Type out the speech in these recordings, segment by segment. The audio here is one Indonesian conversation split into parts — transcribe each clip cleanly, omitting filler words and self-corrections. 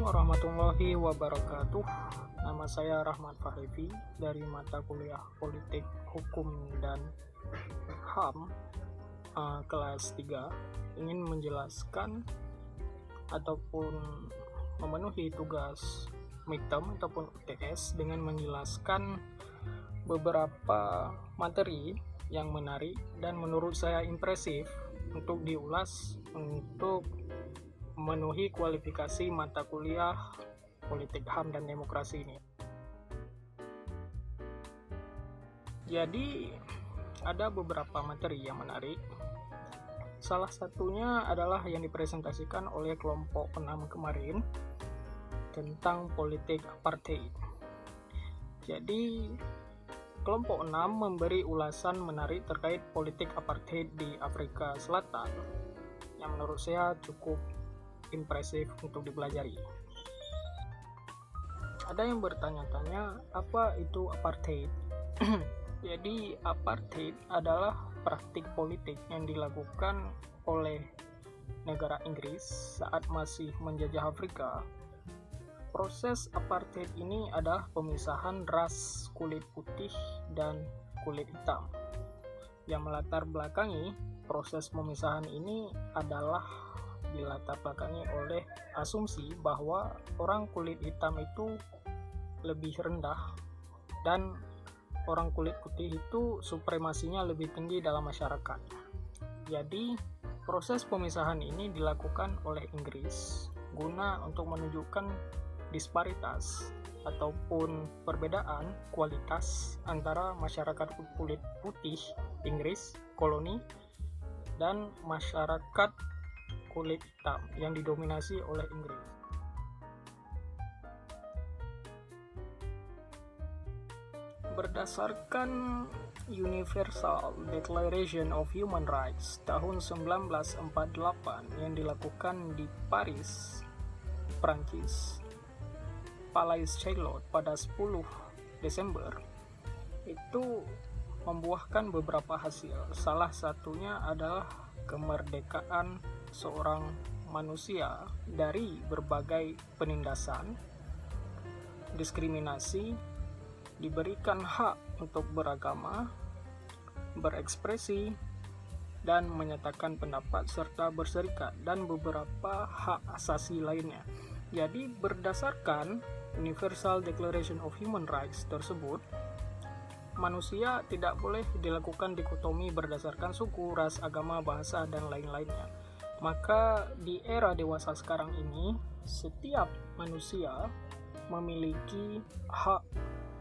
warahmatullahi wabarakatuh. Nama saya Rahmat Fahlevi dari mata kuliah Politik, Hukum, dan HAM kelas 3. Ingin menjelaskan ataupun memenuhi tugas midterm ataupun UTS dengan menjelaskan beberapa materi yang menarik dan menurut saya impresif untuk diulas untuk memenuhi kualifikasi mata kuliah Politik, HAM, dan Demokrasi ini. Jadi ada beberapa materi yang menarik. Salah satunya adalah yang dipresentasikan oleh kelompok 6 kemarin tentang politik apartheid. Jadi kelompok 6 memberi ulasan menarik terkait politik apartheid di Afrika Selatan yang menurut saya cukup impresif untuk dipelajari. Ada yang bertanya-tanya, apa itu apartheid? Jadi apartheid adalah praktik politik yang dilakukan oleh negara Inggris saat masih menjajah Afrika. Proses apartheid ini adalah pemisahan ras kulit putih dan kulit hitam. Yang melatar belakangi proses pemisahan ini adalah dilatar belakangi oleh asumsi bahwa orang kulit hitam itu lebih rendah dan orang kulit putih itu supremasinya lebih tinggi dalam masyarakat. Jadi proses pemisahan ini dilakukan oleh Inggris guna untuk menunjukkan disparitas ataupun perbedaan kualitas antara masyarakat kulit putih Inggris koloni dan masyarakat kulit hitam yang didominasi oleh Inggris. Berdasarkan Universal Declaration of Human Rights tahun 1948 yang dilakukan di Paris, Prancis, Palais Charlotte pada 10 Desember, itu membuahkan beberapa hasil. Salah satunya adalah kemerdekaan seorang manusia dari berbagai penindasan, diskriminasi, diberikan hak untuk beragama, berekspresi, dan menyatakan pendapat serta berserikat, dan beberapa hak asasi lainnya. Jadi berdasarkan Universal Declaration of Human Rights tersebut, manusia tidak boleh dilakukan dikotomi berdasarkan suku, ras, agama, bahasa, dan lain-lainnya. Maka di era dewasa sekarang ini, setiap manusia memiliki hak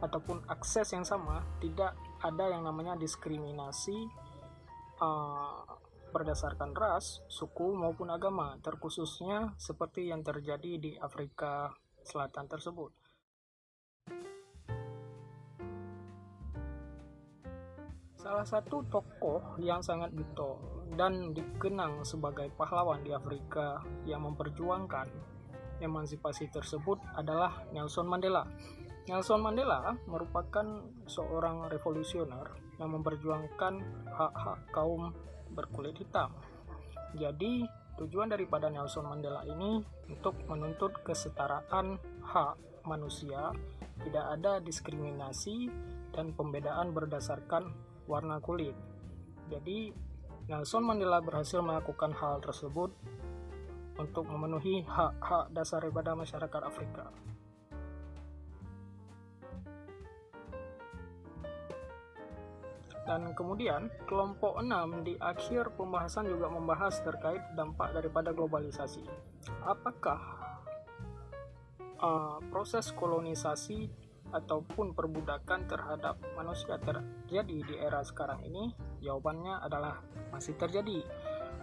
ataupun akses yang sama, tidak ada yang namanya diskriminasi berdasarkan ras, suku, maupun agama, terkhususnya seperti yang terjadi di Afrika Selatan tersebut. Salah satu tokoh yang sangat getol dan dikenang sebagai pahlawan di Afrika yang memperjuangkan emansipasi tersebut adalah Nelson Mandela. Nelson Mandela merupakan seorang revolusioner yang memperjuangkan hak-hak kaum berkulit hitam. Jadi, tujuan daripada Nelson Mandela ini untuk menuntut kesetaraan hak manusia, tidak ada diskriminasi dan pembedaan berdasarkan warna kulit. Jadi Nelson Mandela berhasil melakukan hal tersebut untuk memenuhi hak-hak dasar daripada masyarakat Afrika. Dan kemudian kelompok 6 di akhir pembahasan juga membahas terkait dampak daripada globalisasi. Apakah proses kolonisasi ataupun perbudakan terhadap manusia terjadi di era sekarang ini? Jawabannya adalah masih terjadi,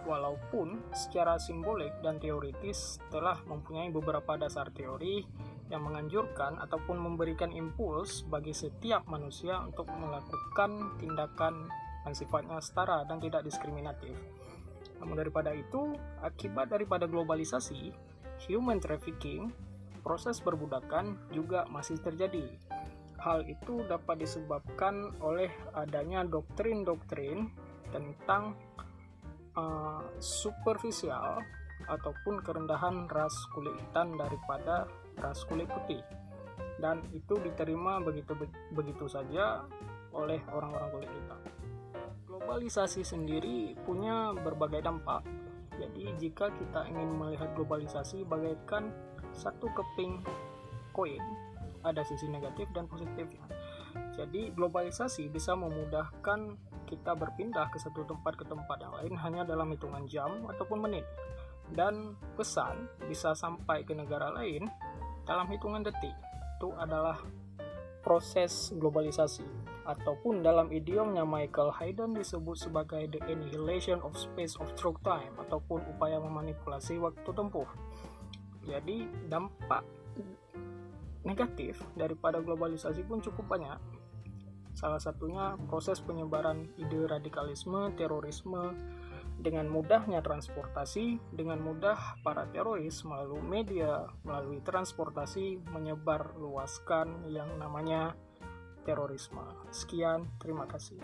walaupun secara simbolik dan teoritis telah mempunyai beberapa dasar teori yang menganjurkan ataupun memberikan impuls bagi setiap manusia untuk melakukan tindakan yang sifatnya setara dan tidak diskriminatif. Namun daripada itu, akibat daripada globalisasi, human trafficking, proses perbudakan juga masih terjadi. Hal itu dapat disebabkan oleh adanya doktrin-doktrin tentang superficial ataupun kerendahan ras kulit hitam daripada ras kulit putih, dan itu diterima begitu saja oleh orang-orang kulit hitam. Globalisasi sendiri punya berbagai dampak. Jadi jika kita ingin melihat globalisasi bagaikan satu keping koin, ada sisi negatif dan positifnya. Jadi globalisasi bisa memudahkan kita berpindah ke satu tempat ke tempat yang lain hanya dalam hitungan jam ataupun menit, dan pesan bisa sampai ke negara lain dalam hitungan detik. Itu adalah proses globalisasi, ataupun dalam idiomnya Michael Hayden disebut sebagai the annihilation of space of through time, ataupun upaya memanipulasi waktu tempuh. Jadi dampak negatif daripada globalisasi pun cukup banyak. Salah satunya proses penyebaran ide radikalisme, terorisme, dengan mudahnya transportasi, dengan mudah para teroris melalui media, melalui transportasi menyebar luaskan yang namanya terorisme. Sekian, terima kasih.